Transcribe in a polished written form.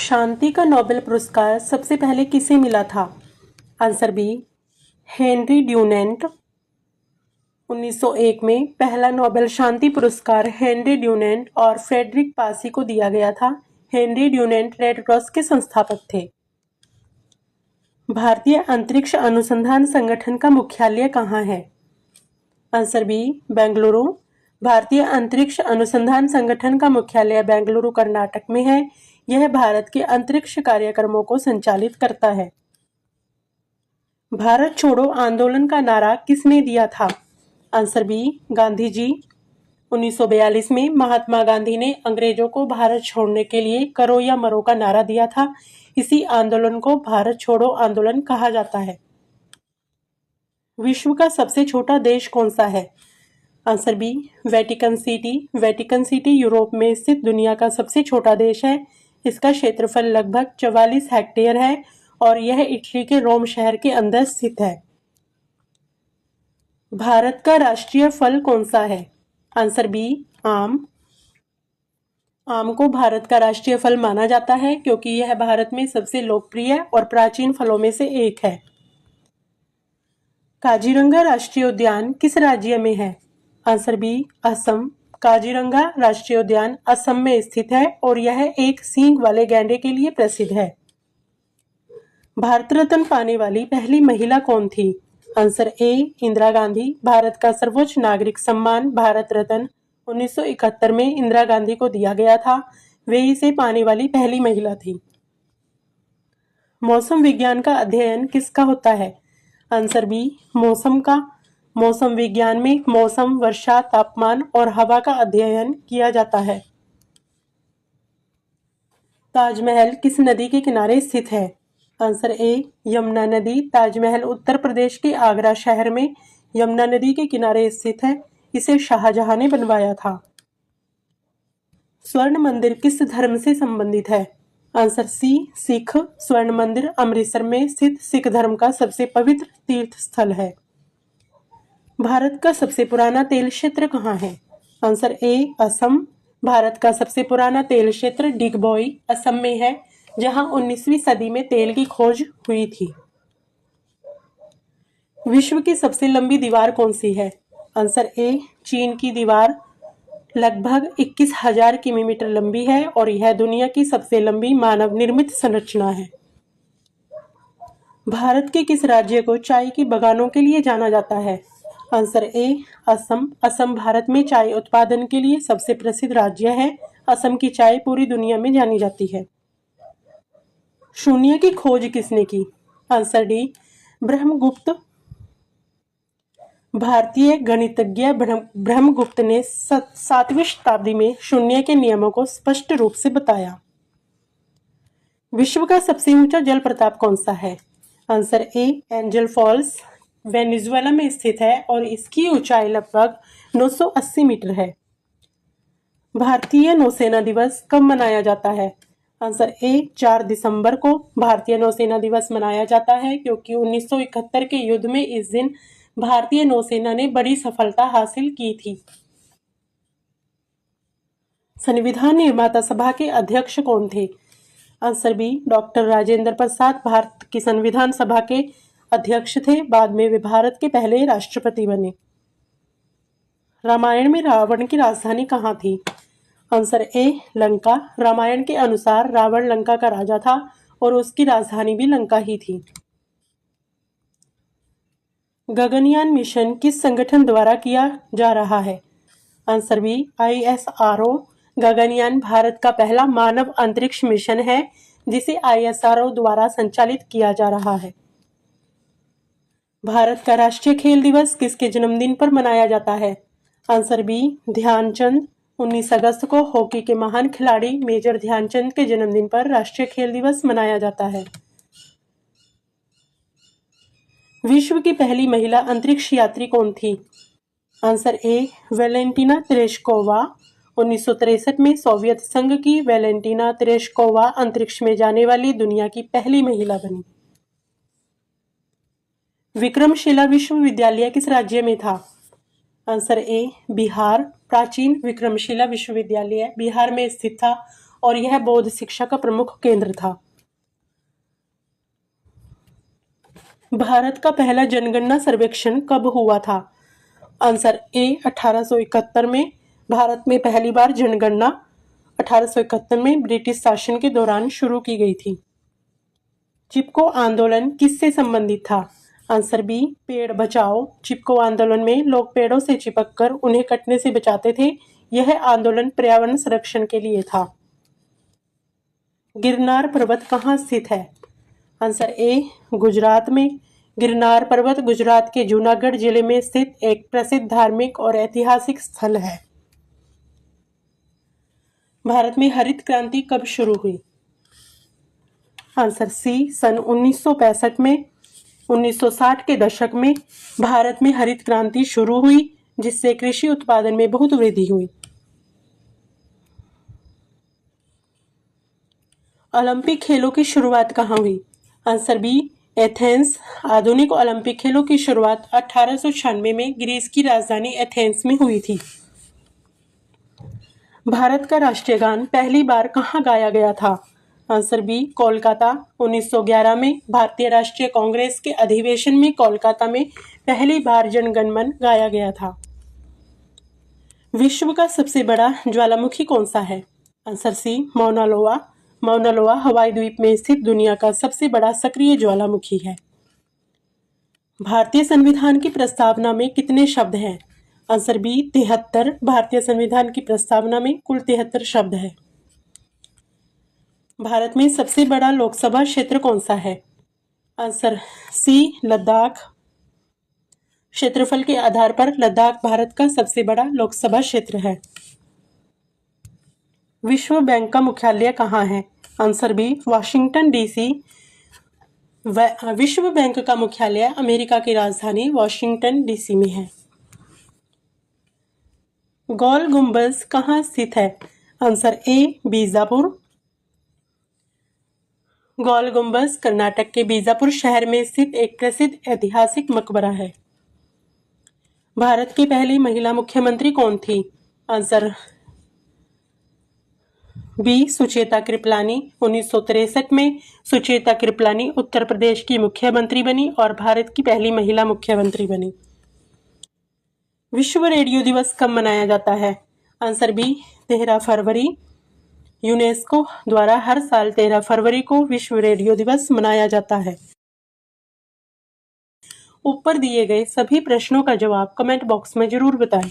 शांति का नोबेल पुरस्कार सबसे पहले किसे मिला था? Answer B, Henry Dunant. 1901 में पहला नोबेल शांति पुरस्कार हेनरी ड्यूनेंट और फ्रेडरिक पासी को दिया गया था। हेनरी ड्यूनेंट रेड क्रॉस के संस्थापक थे। भारतीय अंतरिक्ष अनुसंधान संगठन का मुख्यालय कहाँ है? Answer B, Bengaluru. भारतीय अंतरिक्ष अनुसंधान संगठन का मुख्यालय बेंगलुरु कर्नाटक में है। यह भारत के अंतरिक्ष कार्यक्रमों को संचालित करता है। भारत छोड़ो आंदोलन का नारा किसने दिया था? Answer B, Gandhi ji. 1942 में महात्मा गांधी ने अंग्रेजों को भारत छोड़ने के लिए करो या मरो का नारा दिया था। इसी आंदोलन को भारत छोड़ो आंदोलन कहा जाता है। विश्व का सबसे छोटा देश कौन सा है? Answer B, Vatican City. Vatican City Europe में स्थित दुनिया का सबसे छोटा देश है। इसका क्षेत्रफल लगभग 44 हेक्टेयर है और यह इटली के रोम शहर के अंदर स्थित है। भारत का राष्ट्रीय फल कौन सा है? आंसर बी, आम। आम को भारत का राष्ट्रीय फल माना जाता है क्योंकि यह भारत में सबसे लोकप्रिय और प्राचीन फलों में से एक है। काजीरंगा राष्ट्रीय उद्यान किस राज्य में है? Answer B, Assam. काजीरंगा राष्ट्रीय उद्यान असम में स्थित है और यह एक सींग वाले गैंडे के लिए प्रसिद्ध है। भारत रत्न पाने वाली पहली महिला कौन थी? Answer A, Indira Gandhi. भारत का सर्वोच्च नागरिक सम्मान भारत रत्न 1971 में इंदिरा गांधी को दिया गया था। वे इसे पाने वाली पहली महिला थी। मौसम विज्ञान का अध्ययन किसका होता है? आंसर बी, मौसम का। मौसम विज्ञान में मौसम, वर्षा, तापमान और हवा का अध्ययन किया जाता है। ताजमहल किस नदी के किनारे स्थित है? आंसर ए, यमुना नदी। ताजमहल उत्तर प्रदेश के आगरा शहर में यमुना नदी के किनारे स्थित है। इसे शाहजहां ने बनवाया था। स्वर्ण मंदिर किस धर्म से संबंधित है? Answer C, Sikh. स्वर्ण मंदिर अमृतसर में स्थित सिख धर्म का सबसे पवित्र तीर्थ स्थल है। भारत का सबसे पुराना तेल क्षेत्र कहाँ है? Answer A, Assam. भारत का सबसे पुराना तेल क्षेत्र डिगबोई असम में है, जहां 19वीं सदी में तेल की खोज हुई थी। विश्व की सबसे लंबी दीवार कौन सी है? आंसर ए, चीन की दीवार लगभग 21,000 किलोमीटर लंबी है और यह दुनिया की सबसे लंबी मानव निर्मित संरचना है। भारत के किस राज्य को चाय की बागानों के लिए जाना जाता है? Answer A, Assam. असम भारत में चाय उत्पादन के लिए सबसे प्रसिद्ध राज्य है। असम की चाय पूरी दुनिया में जानी जाती है। शून्य की खोज किसने की? Answer D, Brahmagupta. भारतीय गणितज्ञ ब्रह्मगुप्त ने 7वीं शताब्दी में शून्य के नियमों को स्पष्ट रूप से बताया। विश्व का सबसे ऊंचा जलप्रपात कौन सा है? Answer A, angel falls Venezuela में स्थित है और इसकी ऊंचाई लगभग 980 मीटर है। भारतीय नौसेना दिवस कब मनाया जाता है? आंसर ए, 4 दिसंबर को भारतीय नौसेना दिवस मनाया जाता है क्योंकि 1971 के युद्ध में इस दिन भारतीय नौसेना ने बड़ी सफलता हासिल की थी। संविधान निर्माता सभा के अध्यक्ष कौन थे? Answer B, doctor Rajendra Prasad Bharat की संविधान सभा के अध्यक्ष थे। बाद में वे भारत के पहले राष्ट्रपति बने। रामायण में रावण की राजधानी कहाँ थी? आंसर ए, लंका। रामायण के अनुसार रावण लंका का राजा था और उसकी राजधानी भी लंका ही थी। गगनयान मिशन किस संगठन द्वारा किया जा रहा है? Answer B, ISRO। Gaganyaan Bharat का पहला मानव अंतरिक्ष मिशन है जिसे ISRO द्वारा संचालित किया जा रहा है। भारत का राष्ट्रीय खेल दिवस किसके जन्मदिन पर मनाया जाता है? Answer B, Dhyanchand. 19 अगस्त को हॉकी के महान खिलाड़ी मेजर ध्यानचंद के जन्मदिन पर राष्ट्रीय खेल दिवस मनाया जाता है। विश्व की पहली महिला अंतरिक्ष यात्री कौन थी? आंसर ए, वेलेंटिना तेरेश्कोवा। 1963 में सोवियत संघ की वेलेंटिना तेरेश्कोवा अंतरिक्ष में जाने वाली दुनिया की पहली महिला बनी। विक्रमशिला विश्वविद्यालय किस राज्य में था? Answer A, Bihar. प्राचीन विक्रमशिला विश्वविद्यालय बिहार में स्थित था और यह बौद्ध शिक्षा का प्रमुख केंद्र था। भारत का पहला जनगणना सर्वेक्षण कब हुआ था? आंसर ए 1871 में। भारत में पहली बार जनगणना 1871 में ब्रिटिश शासन के दौरान शुरू की गई थी। चिपको आंदोलन किससे संबंधित था? आंसर बी पेड़ बचाओ। चिपको आंदोलन में लोग पेड़ों से चिपककर उन्हें कटने से बचाते थे। यह आंदोलन पर्यावरण संरक्षण के लिए था। गिरनार पर्वत कहाँ स्थित है? आंसर ए गुजरात में। गिरनार पर्वत गुजरात के जूनागढ़ जिले में स्थित एक प्रसिद्ध धार्मिक और ऐतिहासिक स्थल है। भारत में हरित क्रांति कब शुरू हुई? आंसर सी सन 1965 में। 1960 के दशक में भारत में हरित क्रांति शुरू हुई, जिससे कृषि उत्पादन में बहुत वृद्धि हुई। ओलंपिक खेलों की शुरुआत कहाँ हुई? Answer B Athens. आधुनिक ओलंपिक खेलों की शुरुआत 1896 में ग्रीस की राजधानी एथेंस में हुई थी। भारत का राष्ट्रीय गान पहली बार कहाँ गाया गया था? Answer B Kolkata. 1911 में भारतीय राष्ट्रीय कांग्रेस के अधिवेशन में कोलकाता में पहली बार जनगण मन गाया गया था। विश्व का सबसे बड़ा ज्वालामुखी कौन सा है? आंसर सी मौना लोआ। मौना लोआ हवाई द्वीप में स्थित दुनिया का सबसे बड़ा सक्रिय ज्वालामुखी है। भारतीय संविधान की प्रस्तावना में कितने शब्द हैं? Answer B 73। भारतीय संविधान की प्रस्तावना में कुल 73 शब्द हैं। भारत में सबसे बड़ा लोकसभा क्षेत्र कौन सा है? Answer C Ladakh. क्षेत्रफल के आधार पर लद्दाख भारत का सबसे बड़ा लोकसभा क्षेत्र है। विश्व बैंक का मुख्यालय कहाँ है? Answer B Washington DC. विश्व बैंक का मुख्यालय अमेरिका की राजधानी वाशिंगटन डीसी में है। गोल गुंबज कहाँ स्थित है? आंसर ए बीजापुर। गोल गुंबज कर्नाटक के बीजापुर शहर में स्थित एक प्रसिद्ध ऐतिहासिक मकबरा है। भारत की पहली महिला मुख्यमंत्री कौन थी? Answer B Sucheta Kripalani. 1963 में सुचेता कृपलानी उत्तर प्रदेश की मुख्यमंत्री बनी और भारत की पहली महिला मुख्यमंत्री बनी। विश्व रेडियो दिवस कब मनाया जाता है? आंसर बी 13 फरवरी। यूनेस्को द्वारा हर साल 13 फरवरी को विश्व रेडियो दिवस मनाया जाता है। ऊपर दिए गए सभी प्रश्नों का जवाब कमेंट बॉक्स में जरूर बताएं।